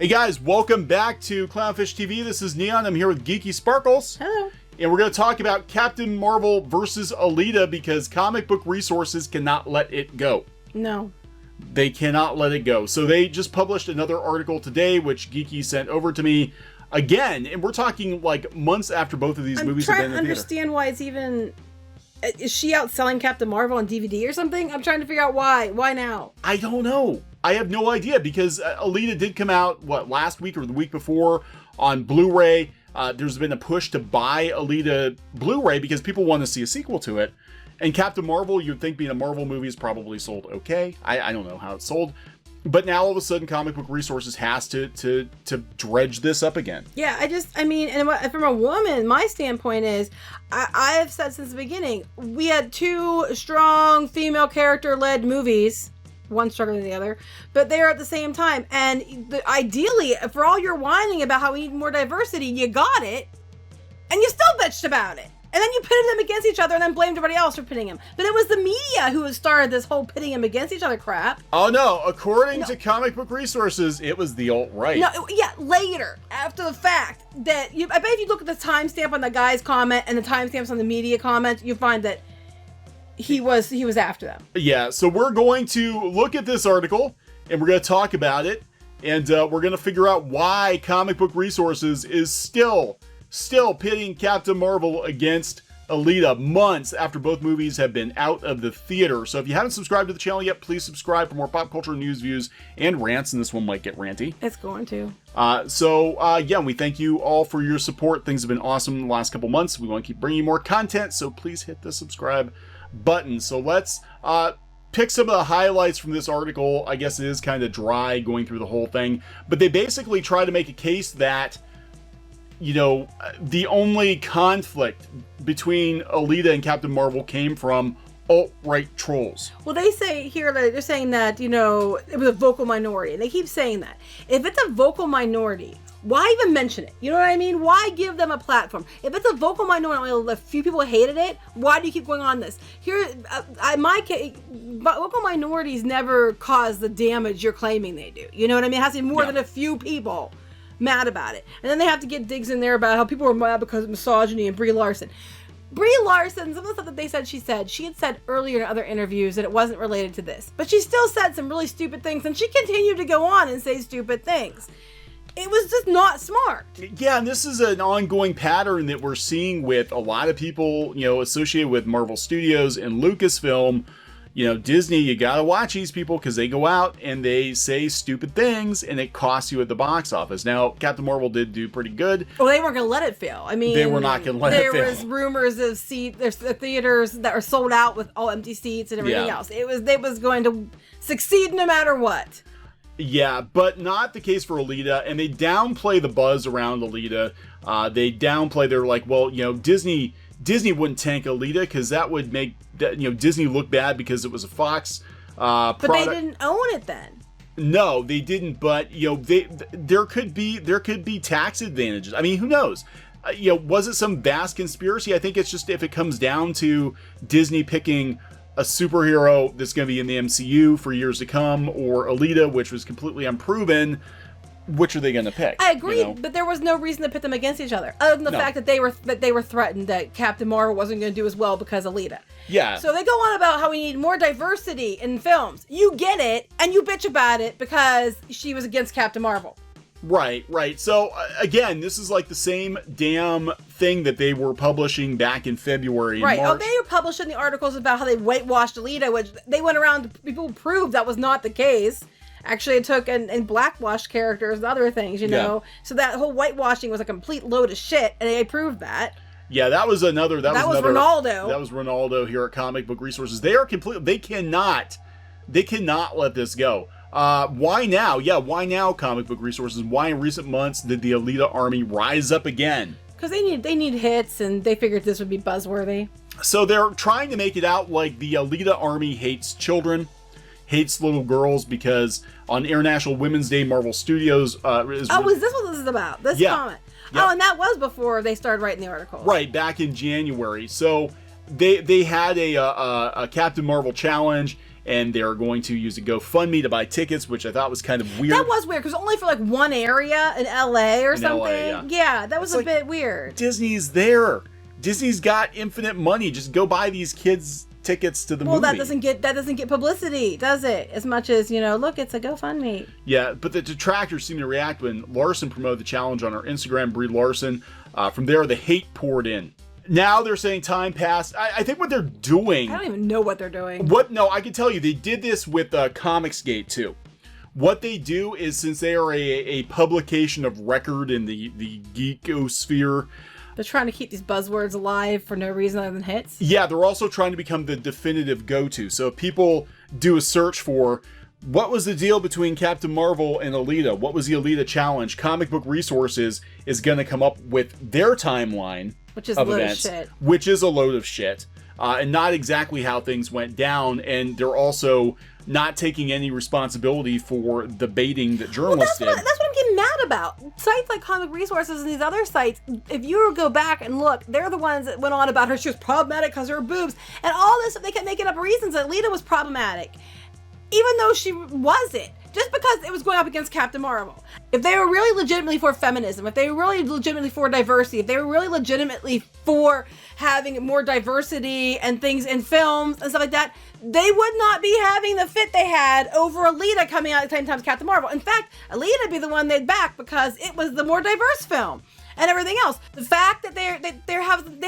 Hey guys, welcome back to Clownfish TV. This is Neon. I'm here with Geeky Sparkles. Hello. And we're going to talk about Captain Marvel versus Alita because comic book resources cannot let it go. No. They cannot let it go. So they just published another article today, which Geeky sent over to me again. And we're talking like months after both of these movies have been in the theater. I'm trying to understand why it's even... Is she outselling Captain Marvel on DVD or something? I'm trying to figure out why. Why now? I don't know. I have no idea because Alita did come out, last week or the week before on Blu-ray. There's been a push to buy Alita Blu-ray because people want to see a sequel to it. And Captain Marvel, you'd think being a Marvel movie is probably sold okay. I don't know how it's sold. But now all of a sudden Comic Book Resources has to dredge this up again. Yeah, and from a woman, my standpoint is, I have said since the beginning, we had two strong female character-led movies, one stronger than the other, but they're at the same time. And ideally, for all your whining about how we need more diversity, you got it, and you still bitched about it. And then you pitted them against each other and then blamed everybody else for pitting them. But it was the media who started this whole pitting them against each other crap. Oh no, according to Comic Book Resources, it was the alt-right. No, yeah, later, after the fact, I bet if you look at the timestamp on the guy's comment and the timestamps on the media comment, you find that he was after them. Yeah, so we're going to look at this article and we're going to talk about it. And we're going to figure out why Comic Book Resources is still pitting Captain Marvel against Alita months after both movies have been out of the theater. So if you haven't subscribed to the channel yet, please subscribe for more pop culture news, views, and rants. And this one might get ranty. It's going to. Yeah, we thank you all for your support. Things have been awesome in the last couple months. We want to keep bringing you more content, so please hit the subscribe button. So let's pick some of the highlights from this article. I guess it is kind of dry going through the whole thing, but they basically try to make a case that, you know, the only conflict between Alita and Captain Marvel came from alt-right trolls. Well, they say here that they're saying that, you know, it was a vocal minority. And they keep saying that. If it's a vocal minority, why even mention it? You know what I mean? Why give them a platform? If it's a vocal minority, only a few people hated it, why do you keep going on this? Here, in my case, vocal minorities never cause the damage you're claiming they do. You know what I mean? It has to be more than a few people mad about it. And then they have to get digs in there about how people were mad because of misogyny and Brie Larson. Brie Larson, some of the stuff that they said she had said earlier in other interviews that it wasn't related to this. But she still said some really stupid things, and she continued to go on and say stupid things. It was just not smart. Yeah, and this is an ongoing pattern that we're seeing with a lot of people, you know, associated with Marvel Studios and Lucasfilm. You know, Disney, you gotta watch these people because they go out and they say stupid things and it costs you at the box office. Now, Captain Marvel did do pretty good. Well, they weren't gonna let it fail. I mean, they were not gonna let it fail. There was rumors of there's theaters that are sold out with all empty seats and everything else. It was going to succeed no matter what. Yeah, but not the case for Alita, and they downplay the buzz around Alita. They're like, well, you know, Disney wouldn't tank Alita because that would make Disney look bad because it was a Fox product. But they didn't own it then. No, they didn't. But there could be tax advantages. I mean, who knows? Was it some vast conspiracy? I think it's just if it comes down to Disney picking a superhero that's going to be in the MCU for years to come, or Alita, which was completely unproven. Which are they going to pick? I agree, but there was no reason to pit them against each other, other than the fact that they were threatened that Captain Marvel wasn't going to do as well because of Alita. Yeah. So they go on about how we need more diversity in films. You get it, and you bitch about it because she was against Captain Marvel. Right. So again, this is like the same damn thing that they were publishing back in February. Right. March. Oh, they were publishing the articles about how they whitewashed Alita, which they went around. People proved that was not the case. Actually, it took and blackwashed characters and other things, you know. So that whole whitewashing was a complete load of shit, and they proved that. Yeah, that was Ronaldo. That was Ronaldo here at Comic Book Resources. They are they cannot let this go. Why now? Yeah, why now, Comic Book Resources? Why in recent months did the Alita army rise up again? Because they need hits, and they figured this would be buzzworthy. So they're trying to make it out like the Alita army hates children. Hates little girls because on International Women's Day, Marvel Studios is this what this is about? This comment. Yep. Oh, and that was before they started writing the article. Right, back in January. So they had a Captain Marvel challenge, and they're going to use a GoFundMe to buy tickets, which I thought was kind of weird. That was weird, because only for like one area in LA or something. LA, yeah, that was a bit weird. Disney's there. Disney's got infinite money. Just go buy these kids tickets to the movie. Well, that doesn't get publicity, does it? As much as, look, it's a GoFundMe. Yeah, but the detractors seem to react when Larson promoted the challenge on her Instagram, Brie Larson. From there, the hate poured in. Now they're saying time passed. I think what they're doing... I don't even know what they're doing. No, I can tell you. They did this with Comicsgate, too. What they do is, since they are a publication of record in the geekosphere... They're trying to keep these buzzwords alive for no reason other than hits? Yeah, they're also trying to become the definitive go-to. So if people do a search for... What was the deal between Captain Marvel and Alita? What was the Alita challenge? Comic Book Resources is going to come up with their timeline of events, which is a load of shit, and not exactly how things went down. And they're also not taking any responsibility for the baiting that journalists did. That's what I'm getting mad about. Sites like Comic Resources and these other sites, if you go back and look, they're the ones that went on about her. She was problematic because of her boobs and all this. They kept making up reasons that Alita was problematic, even though she wasn't, just because it was going up against Captain Marvel. If they were really legitimately for feminism, if they were really legitimately for diversity, if they were really legitimately for having more diversity and things in films and stuff like that, they would not be having the fit they had over Alita coming out at the same time as Captain Marvel. In fact, Alita would be the one they'd back because it was the more diverse film and everything else. The fact that they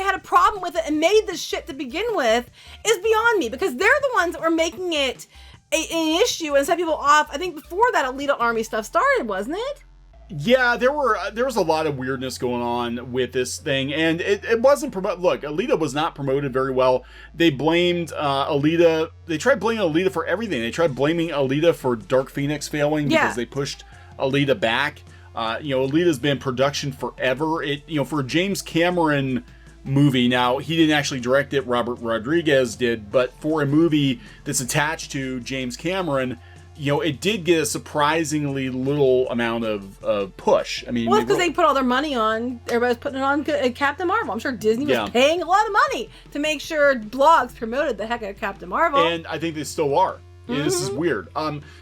had a problem with it and made this shit to begin with is beyond me, because they're the ones that were making it an issue and set people off. I think before that Alita Army stuff started, wasn't it? Yeah, there was a lot of weirdness going on with this thing, and it wasn't promoted. Look, Alita was not promoted very well. They blamed Alita. They tried blaming Alita for everything. They tried blaming Alita for Dark Phoenix failing because they pushed Alita back. Alita's been in production forever. For a James Cameron movie. Now, he didn't actually direct it, Robert Rodriguez did, but for a movie that's attached to James Cameron, it did get a surprisingly little amount of push. I mean, well, because they put all their money on, everybody's putting it on Captain Marvel. I'm sure Disney was paying a lot of money to make sure blogs promoted the heck out of Captain Marvel. And I think they still are. Mm-hmm. This is weird.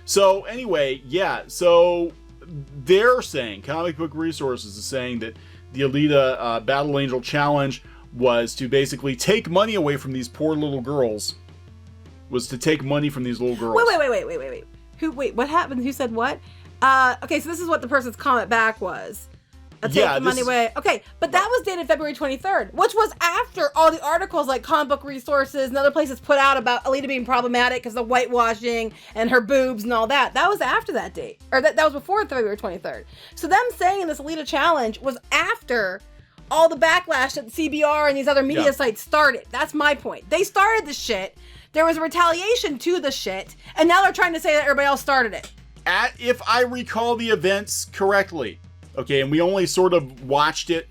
So anyway, so they're saying, Comic Book Resources is saying that the Alita Battle Angel Challenge was to basically take money away from these poor little girls. Wait. Wait, what happened? Who said what? Okay, so this is what the person's comment back was. Take the money away. Okay, but that was dated February 23rd, which was after all the articles like Comic Book Resources and other places put out about Alita being problematic because of the whitewashing and her boobs and all that. That was after that date. Or that was before February 23rd. So them saying this Alita challenge was after all the backlash that CBR and these other media sites started. That's my point. They started the shit. There was a retaliation to the shit, and now they're trying to say that everybody else started it. If I recall the events correctly, okay, and we only sort of watched it,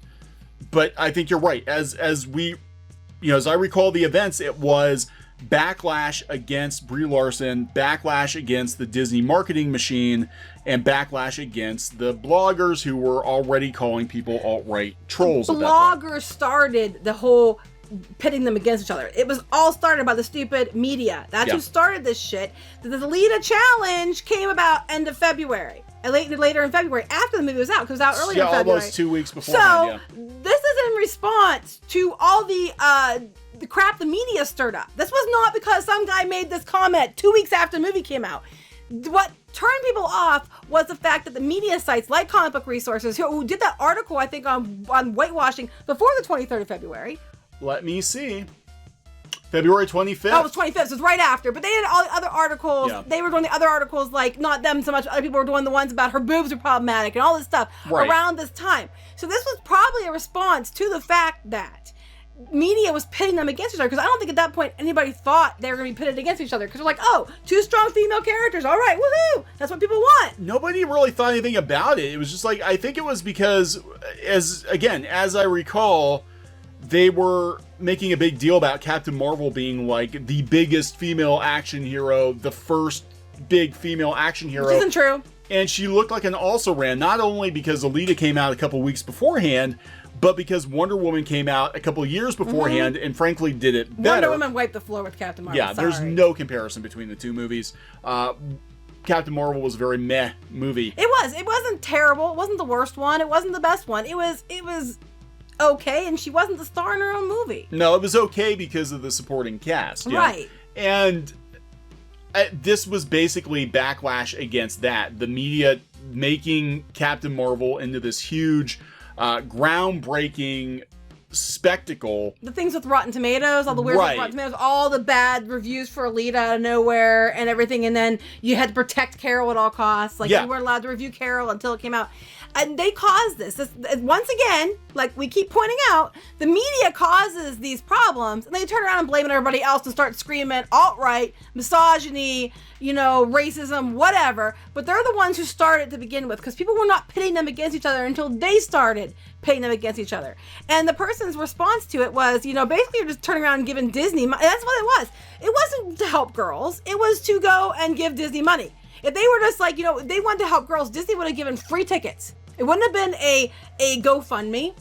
but I think you're right. As I recall the events, it was backlash against Brie Larson, backlash against the Disney marketing machine, and backlash against the bloggers who were already calling people alt-right trolls. Bloggers started the whole pitting them against each other. It was all started by the stupid media. That's who started this shit. The Alita challenge came about end of February. Later in February, after the movie was out, because it was out earlier in February. Almost 2 weeks before. So, this is in response to all the crap the media stirred up. This was not because some guy made this comment 2 weeks after the movie came out. What turned people off was the fact that the media sites like Comic Book Resources, who did that article, I think, on whitewashing before the 23rd of February. Let me see. February 25th. Oh, it was 25th, so it was right after. But they did all the other articles. Yeah. They were doing the other articles, like, not them so much, other people were doing the ones about her boobs are problematic and all this stuff around this time. So this was probably a response to the fact that media was pitting them against each other, because I don't think at that point anybody thought they were going to be pitted against each other, because they're like, oh, two strong female characters, all right, woohoo, that's what people want. Nobody really thought anything about it. It was just like, I think it was because, as I recall, they were making a big deal about Captain Marvel being like the biggest female action hero, the first big female action hero. Which isn't true. And she looked like an also-ran, not only because Alita came out a couple weeks beforehand, but because Wonder Woman came out a couple of years beforehand and frankly did it better. Wonder Woman wiped the floor with Captain Marvel. Yeah, there's no comparison between the two movies. Captain Marvel was a very meh movie. It was. It wasn't terrible. It wasn't the worst one. It wasn't the best one. It was okay, and she wasn't the star in her own movie. No, it was okay because of the supporting cast. Right. And this was basically backlash against that. The media making Captain Marvel into this huge, groundbreaking spectacle. The things with Rotten Tomatoes, all the weird with Rotten Tomatoes, all the bad reviews for Alita out of nowhere and everything, and then you had to protect Carol at all costs. Like, you weren't allowed to review Carol until it came out. And they caused this. Once again, like we keep pointing out, the media causes these problems, and they turn around and blame everybody else and start screaming alt-right, misogyny, racism, whatever. But they're the ones who started to begin with, because people were not pitting them against each other until they started pitting them against each other. And the person's response to it was, basically you're just turning around and giving Disney money. That's what it was. It wasn't to help girls. It was to go and give Disney money. If they were just like, if they wanted to help girls, Disney would have given free tickets. It wouldn't have been a GoFundMe.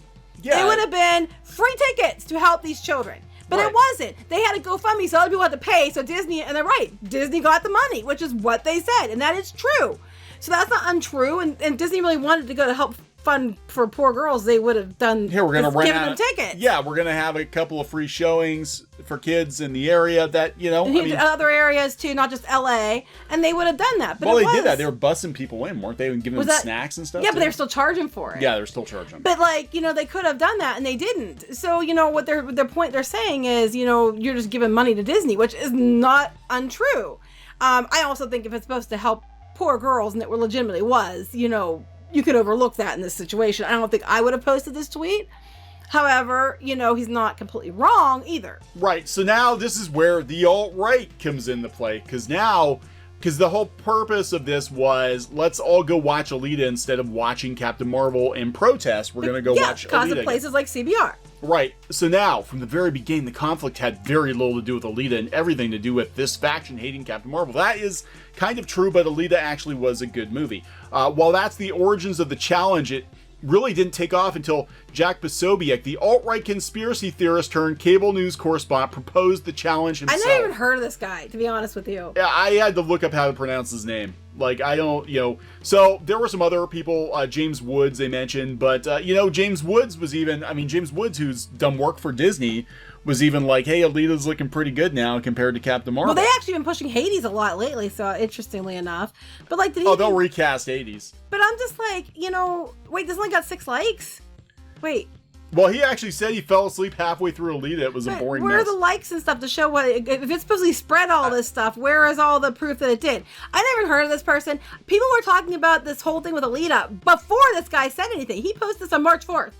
Yeah. It would have been free tickets to help these children. But it wasn't. They had a GoFundMe, so other people had to pay. So Disney, and they're right, Disney got the money, which is what they said. And that is true. So that's not untrue. And Disney really wanted to go to help fund for poor girls. They would have done giving them tickets. Yeah, we're going to have a couple of free showings for kids in the area that, and other areas too, not just LA. And they would have done that. But they did that. They were bussing people in, weren't they? And giving them snacks and stuff? Yeah, but they were still charging for it. Yeah, they're still charging. But they could have done that and they didn't. So, what their point they're saying is, you're just giving money to Disney, which is not untrue. I also think if it's supposed to help poor girls, and it legitimately was, you could overlook that in this situation. I don't think I would have posted this tweet. However, he's not completely wrong either. Right. So now this is where the alt-right comes into play. Because the whole purpose of this was, let's all go watch Alita instead of watching Captain Marvel and protest. We're going to go watch Alita. Yeah, because of places like CBR. Right. So now, from the very beginning, the conflict had very little to do with Alita and everything to do with this faction hating Captain Marvel. That is kind of true, but Alita actually was a good movie. While that's the origins of the challenge, it really didn't take off until Jack Posobiec, the alt-right conspiracy theorist turned cable news correspondent, proposed the challenge himself. I never even heard of this guy, to be honest with you. Yeah, I had to look up how to pronounce his name. I don't, So there were some other people, James Woods they mentioned, but, James Woods was even, James Woods, who's done work for Disney, was even like, hey, Alita's looking pretty good now compared to Captain Marvel. Well, they actually been pushing Hades a lot lately, so interestingly enough. But did he... they'll recast Hades. But I'm just like, wait, this only got 6 likes? Wait. Well, he actually said he fell asleep halfway through Alita. It was a boring mess. Where are the likes and stuff to show what... If it's supposed to spread all this stuff, where is all the proof that it did? I never heard of this person. People were talking about this whole thing with Alita before this guy said anything. He posted this on March 4th.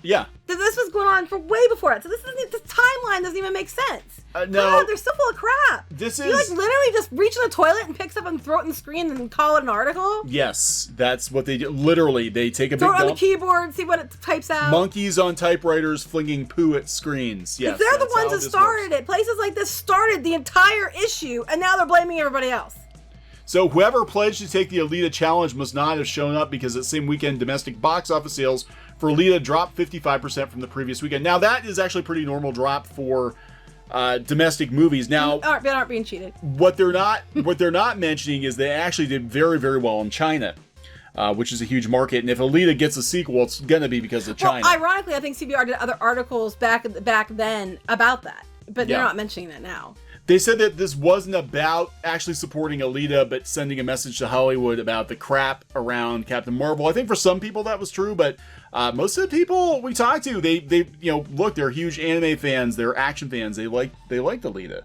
Yeah. This was going on for way before that. So this timeline doesn't even make sense. No. God, they're so full of crap. You literally just reach in the toilet and pick up and throw it in the screen and call it an article? Yes, that's what they do. Literally, they take a big dump. Throw it on the keyboard, see what it types out. Monkeys on typewriters flinging poo at screens. Yes, they're the ones that started it. Places like this started the entire issue, and now they're blaming everybody else. So whoever pledged to take the Alita challenge must not have shown up because that same weekend domestic box office sales for Alita dropped 55% from the previous weekend. Now that is actually a pretty normal drop for domestic movies. Now they aren't being cheated. What they're not mentioning is they actually did very, very well in China, which is a huge market. And if Alita gets a sequel, it's gonna be because of China. Well, ironically, I think CBR did other articles back then about that, but they're not mentioning that now. They said that this wasn't about actually supporting Alita, but sending a message to Hollywood about the crap around Captain Marvel. I think for some people that was true, but most of the people we talked to, they look, they're huge anime fans, they're action fans. They liked Alita.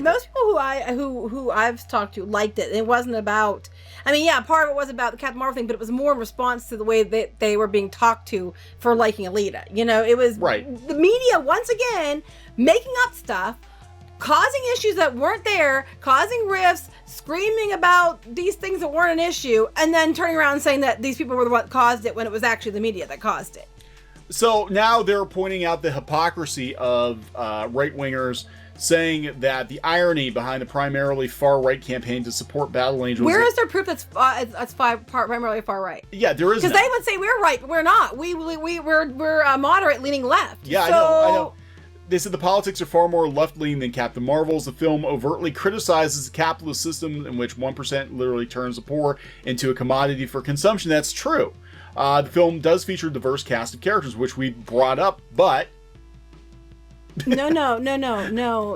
Most people who I've talked to liked it. It wasn't about. Part of it was about the Captain Marvel thing, but it was more in response to the way that they were being talked to for liking Alita. It was the media once again making up stuff, causing issues that weren't there, causing rifts, screaming about these things that weren't an issue, and then turning around and saying that these people were the one that caused it when it was actually the media that caused it. So now they're pointing out the hypocrisy of right-wingers saying that the irony behind the primarily far-right campaign to support Battle Angels... Where is there proof that's primarily far-right? Yeah, there is. Because they would say we're right, but we're not. We're moderate, leaning left. Yeah, so... I know. They said the politics are far more left-leaning than Captain Marvel's. The film overtly criticizes the capitalist system in which 1% literally turns the poor into a commodity for consumption. That's true. The film does feature a diverse cast of characters, which we brought up, but... No.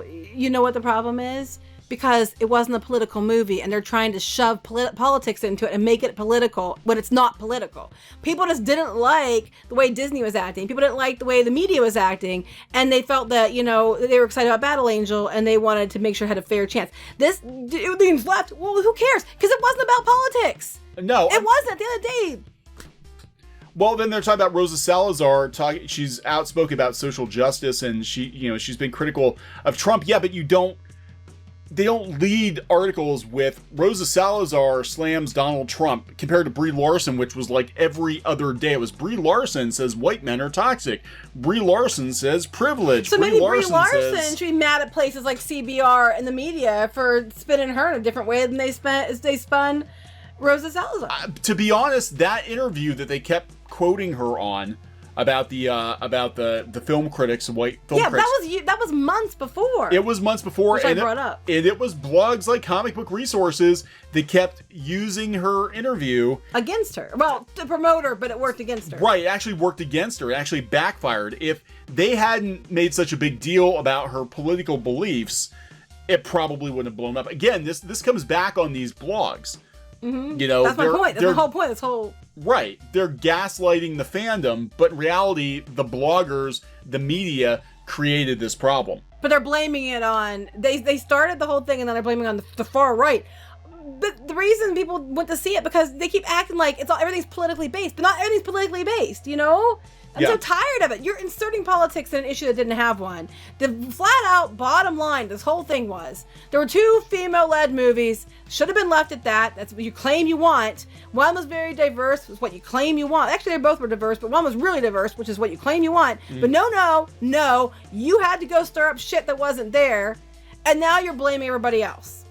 You know what the problem is? Because it wasn't a political movie, and they're trying to shove politics into it and make it political when it's not political. People just didn't like the way Disney was acting. People didn't like the way the media was acting, and they felt that, they were excited about Battle Angel, and they wanted to make sure it had a fair chance. This leans left. Well, who cares? Because it wasn't about politics. No. It wasn't. At the end of the day... Well, then they're talking about Rosa Salazar. She's outspoken about social justice, and she's been critical of Trump. Yeah, but they don't lead articles with Rosa Salazar slams Donald Trump compared to Brie Larson, which was like every other day. It was Brie Larson says white men are toxic. Brie Larson says privilege. So maybe Brie Larson should be mad at places like CBR and the media for spinning her in a different way than they spun Rosa Salazar. To be honest, that interview that they kept quoting her on about the film critics and white film critics. Yeah, that was months before. It was months before, which I brought up. And it was blogs like Comic Book Resources that kept using her interview against her. Well, to promote her, but it worked against her. Right, it actually worked against her. It actually backfired. If they hadn't made such a big deal about her political beliefs, it probably wouldn't have blown up. Again, this comes back on these blogs. Mm-hmm. That's my point. That's the whole point. This whole... Right. They're gaslighting the fandom, but in reality, the bloggers, the media, created this problem. But they're blaming it on... They started the whole thing, and then they're blaming it on the far right. But the reason people went to see it, because they keep acting like everything's politically based, but not everything's politically based, I'm so tired of it. You're inserting politics in an issue that didn't have one. The flat out bottom line, this whole thing was, there were 2 female-led movies, should have been left at that. That's what you claim you want. One was very diverse, was what you claim you want. Actually, they both were diverse, but one was really diverse, which is what you claim you want. But no, you had to go stir up shit that wasn't there, and now you're blaming everybody else.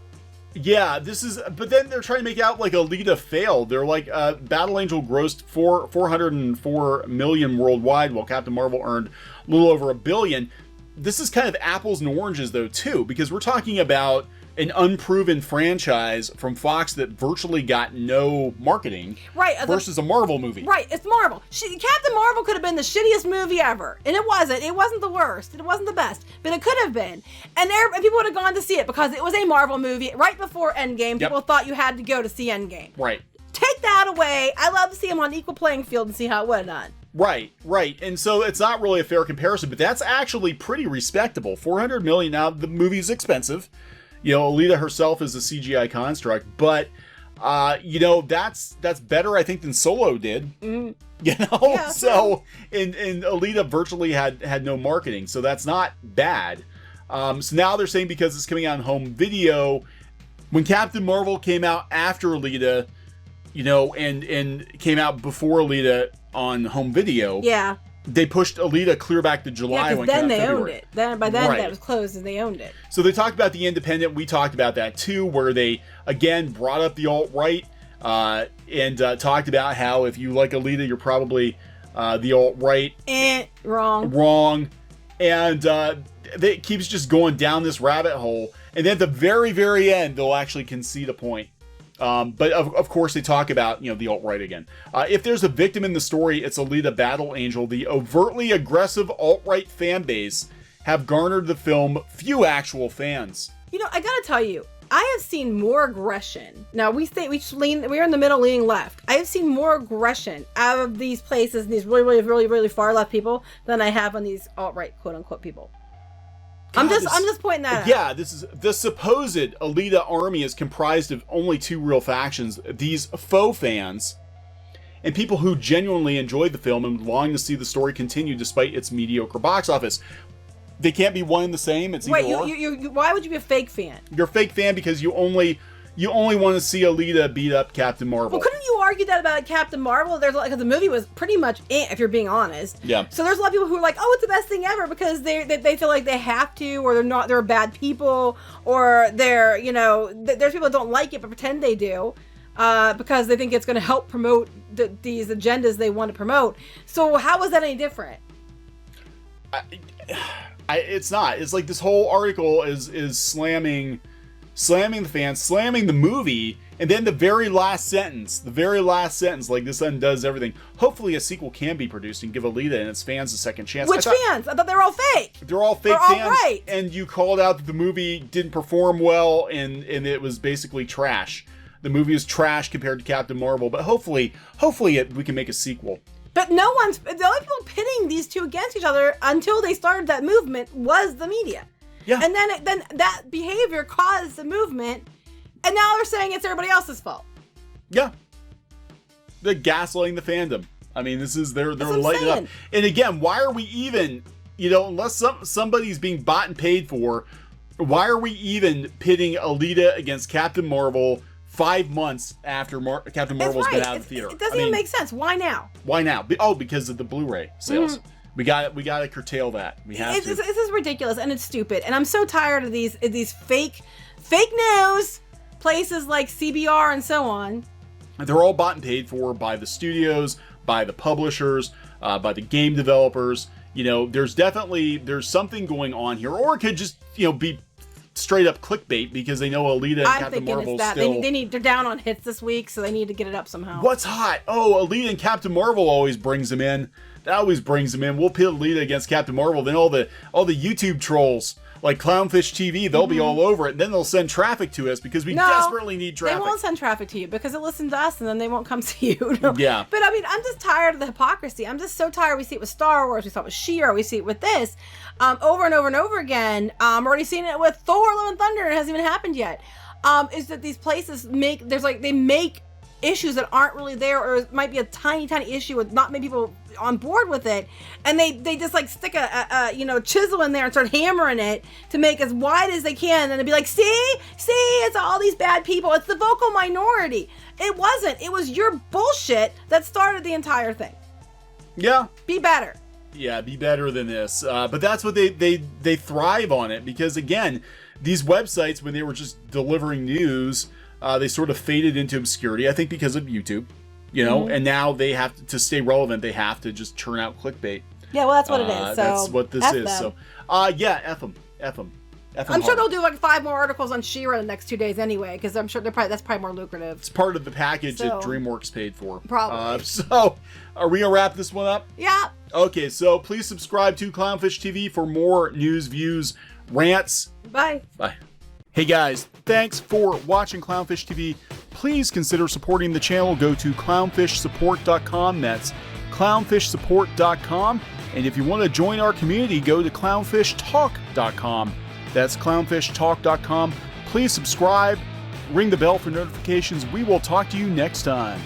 Yeah, but then they're trying to make out like Alita failed. They're like, Battle Angel grossed 404 million worldwide, while Captain Marvel earned a little over $1 billion. This is kind of apples and oranges, though, too, because we're talking about an unproven franchise from Fox that virtually got no marketing, right? Versus a Marvel movie, right? It's Marvel. Captain Marvel could have been the shittiest movie ever, and it wasn't. It wasn't the worst. It wasn't the best, but it could have been. And people would have gone to see it because it was a Marvel movie right before Endgame. People thought you had to go to see Endgame. Right. Take that away. I love to see them on equal playing field and see how it would have done. Right. And so it's not really a fair comparison, but that's actually pretty respectable. 400 million. Now the movie's expensive. Alita herself is a CGI construct, but that's better, I think, than Solo did. Mm. Yeah, so and Alita virtually had no marketing, so that's not bad. So now they're saying because it's coming out on home video, when Captain Marvel came out after Alita, and came out before Alita on home video. Yeah. They pushed Alita clear back to July. Yeah, then they owned it. By then that was closed and they owned it. So they talked about The Independent. We talked about that too, where they, again, brought up the alt-right and talked about how if you like Alita, you're probably the alt-right. Wrong. And it keeps just going down this rabbit hole. And then at the very, very end, they'll actually concede a point. But of course they talk about, the alt-right again. If there's a victim in the story, it's Alita Battle Angel. The overtly aggressive alt-right fan base have garnered the film few actual fans. I gotta tell you, I have seen more aggression. Now we're in the middle leaning left. I have seen more aggression out of these places and these really, really, really, really far left people than I have on these alt-right quote unquote people. God, I'm just pointing that out. Yeah, this is the supposed Alita army is comprised of only 2 real factions: these faux fans and people who genuinely enjoyed the film and long to see the story continue despite its mediocre box office. They can't be one and the same. It's either or. Why would you be a fake fan? You're a fake fan because you only you only want to see Alita beat up Captain Marvel. Well, couldn't you argue that about Captain Marvel? There's like, the movie was pretty much if you're being honest. Yeah. So there's a lot of people who are like, oh, it's the best thing ever because they feel like they have to, or they're bad people, or they're, there's people that don't like it but pretend they do. Because they think it's going to help promote these agendas they want to promote. So how is that any different? It's not. It's like this whole article is slamming the fans, slamming the movie, and then the very last sentence, like this undoes everything. Hopefully a sequel can be produced and give Alita and its fans a second chance. Which fans? I thought they were all fake. They're all fake fans. All right. And you called out that the movie didn't perform well and it was basically trash. The movie is trash compared to Captain Marvel, but hopefully we can make a sequel. But the only people pitting these two against each other until they started that movement was the media. Yeah. And then that behavior caused the movement, and now they're saying it's everybody else's fault. Yeah. They're gaslighting the fandom. I mean, they're lighting up. And again, why are we even, unless somebody's being bought and paid for, why are we even pitting Alita against Captain Marvel 5 months after Captain Marvel's been out of the theater? It doesn't even make sense. Why now? Why now? Oh, because of the Blu-ray sales. Mm-hmm. We got to curtail that. We have to. This is ridiculous and it's stupid. And I'm so tired of these fake news places like CBR and so on. They're all bought and paid for by the studios, by the publishers, by the game developers. There's something going on here, or it could just be straight up clickbait because they know Alita and Captain Marvel still. They're down on hits this week, so they need to get it up somehow. What's hot? Oh, Alita and Captain Marvel always brings them in. That always brings them in. We'll pit Alita against Captain Marvel. Then all the YouTube trolls like Clownfish TV, they'll be all over it. And then they'll send traffic to us because we desperately need traffic. They won't send traffic to you because it listens to us and then they won't come see you. Yeah. But I mean, I'm just tired of the hypocrisy. I'm just so tired. We see it with Star Wars. We saw it with She-Ra. We see it with this over and over and over again. I'm already seeing it with Thor: Love and Thunder. It hasn't even happened yet. Is that these places they make issues that aren't really there, or it might be a tiny issue with not many people on board with it, and they just like stick a chisel in there and start hammering it to make as wide as they can, and they'd be like, see, it's all these bad people, it's the vocal minority. It wasn't. It was your bullshit that started the entire thing. Yeah. Be better. Yeah, be better than this. But that's what they thrive on it, because again, these websites, when they were just delivering news, they sort of faded into obscurity, I think because of YouTube, and now they have to stay relevant. They have to just churn out clickbait. Yeah, well, that's what it is. So that's what this is. Them. So, yeah, F them. I'm sure they'll do like 5 more articles on She-Ra in the next 2 days anyway, because I'm sure that's probably more lucrative. It's part of the package that DreamWorks paid for. Probably. So, are we gonna wrap this one up? Yeah. Okay, so please subscribe to Clownfish TV for more news, views, rants. Bye. Bye. Hey guys, thanks for watching Clownfish TV. Please consider supporting the channel. Go to clownfishsupport.com. That's clownfishsupport.com. And if you want to join our community, go to clownfishtalk.com. That's clownfishtalk.com. Please subscribe, ring the bell for notifications. We will talk to you next time.